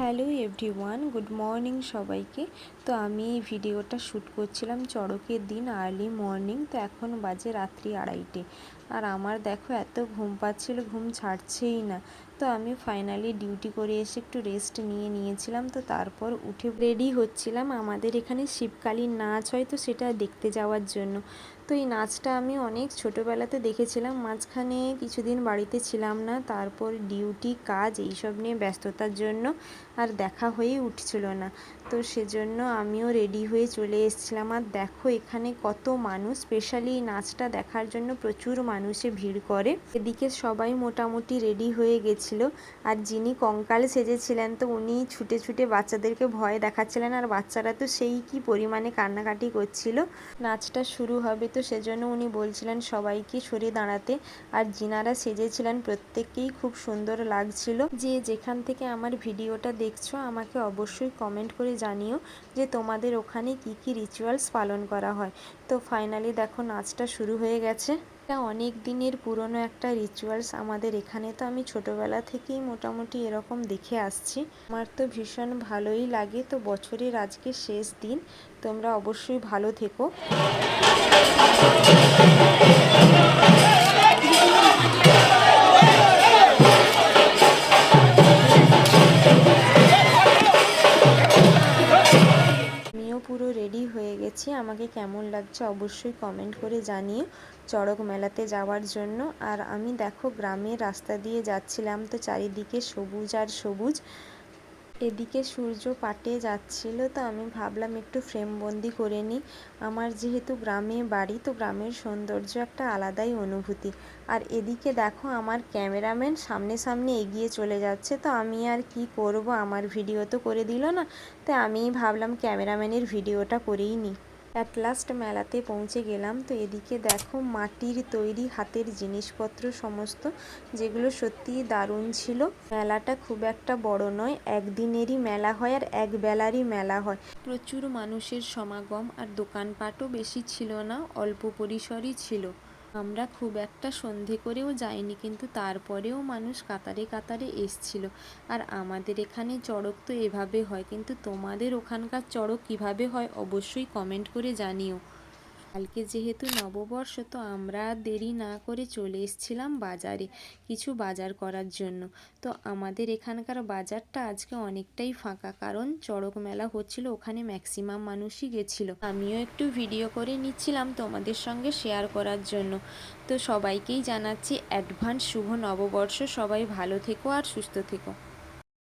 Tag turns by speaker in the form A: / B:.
A: Hello everyone, good morning সবাইকে। তো আমি এই ভিডিওটা শ্যুট করছিলাম চড়কের দিন আর্লি মর্নিং। তো এখন বাজে রাত্রি 2:30। আর আমার দেখো এত ঘুম পাচ্ছিল, ঘুম ছাড়ছেই না। তো আমি ফাইনালি ডিউটি করে এসে একটু রেস্ট নিয়েছিলাম। তো তারপর উঠে রেডি হচ্ছিলাম। আমাদের এখানে শিবকালীর নাচ হয়, তো সেটা দেখতে যাওয়ার জন্য। তো এই নাচটা আমি অনেক ছোটোবেলাতে দেখেছিলাম, মাঝখানে কিছুদিন বাড়িতে ছিলাম না। তারপর ডিউটি, কাজ এইসব নিয়ে ব্যস্ততার জন্য আর দেখা হয়েই উঠছিল না। তো সেজন্য আমিও রেডি হয়ে চলে এসেছিলাম। আর দেখো এখানে কত মানুষ, স্পেশালি এই নাচটা দেখার জন্য প্রচুর মানুষে ভিড় করে। এদিকে সবাই মোটামুটি রেডি হয়ে গেছিলো। আর যিনি কঙ্কাল সেজেছিলেন, তো উনি ছুটে ছুটে বাচ্চাদেরকে ভয় দেখাচ্ছিলেন। আর বাচ্চারা তো সেই কি পরিমাণে কান্নাকাটি করছিল। নাচটা শুরু হবে, তো সেজন্য উনি বলছিলেন সবাইকে সরে দাঁড়াতে। আর যিনারা সেজেছিলেন প্রত্যেককেই খুব সুন্দর লাগছিল। যে যেখান থেকে আমার ভিডিওটা দেখছো, আমাকে অবশ্যই কমেন্ট করে জানিও যে তোমাদের ওখানে কি কি রিচুয়ালস পালন করা হয়। তো ফাইনালি দেখো নাচটা শুরু হয়ে গেছে। এটা অনেক দিনের পুরনো একটা রিচুয়ালস আমাদের এখানে। তো আমি ছোটোবেলা থেকেই মোটামুটি এরকম দেখে আসছি। আমার তো ভীষণ ভালোই লাগে। তো বছরের আজকে শেষ দিন, তোমরা অবশ্যই ভালো থেকো। আমিও পুরো রেডি হয়ে গেছি। আমাকে কেমন লাগছে অবশ্যই কমেন্ট করে জানিও চড়ক মেলাতে যাওয়ার জন্য। আর আমি দেখো গ্রামের রাস্তা দিয়ে যাচ্ছিলাম, তো চারিদিকে সবুজ আর সবুজ। এদিকে সূর্য পাটে যাচ্ছিল, তো আমি ভাবলাম একটু ফ্রেমবন্দি করে নিই। আমার যেহেতু গ্রামে বাড়ি, তো গ্রামের সৌন্দর্য একটা আলাদাই অনুভূতি। আর এদিকে দেখো আমার ক্যামেরাম্যান সামনে সামনে এগিয়ে চলে যাচ্ছে। তো আমি আর কি করব, আমার ভিডিও তো করে দিল না। তো আমিই ভাবলাম ক্যামেরাম্যানের ভিডিওটা করেই নিই। অ্যাট লাস্ট মেলাতে পৌঁছে গেলাম। তো এদিকে দেখো মাটির তৈরি হাতের জিনিসপত্র সমস্ত, যেগুলো সত্যিই দারুণ ছিল। মেলাটা খুব একটা বড় নয়, একদিনেরই মেলা হয় আর এক বেলারই মেলা হয়। প্রচুর মানুষের সমাগম, আর দোকানপাটও বেশি ছিল না, অল্প পরিসরই ছিল। আমরা খুব একটা সন্ধে করেও যাইনি, কিন্তু তারপরেও মানুষ কাতারে কাতারে এসছিল। আর আমাদের এখানে চড়ক তো এভাবে হয়, কিন্তু তোমাদের ওখানকার চড়ক কিভাবে হয় অবশ্যই কমেন্ট করে জানিও। কালকে যেহেতু নববর্ষ, তো আমরা দেরি না করে চলে এসেছিলাম বাজারে কিছু বাজার করার জন্য। তো আমাদের এখানকার বাজারটা আজকে অনেকটাই ফাঁকা, কারণ চড়ক মেলা হচ্ছিল, ওখানে ম্যাক্সিমাম মানুষই গেছিলো। আমিও একটু ভিডিও করে নিচ্ছিলাম তোমাদের সঙ্গে শেয়ার করার জন্য। তো সবাইকেই জানাচ্ছি অ্যাডভান্স শুভ নববর্ষ। সবাই ভালো থেকো আর সুস্থ থেকো।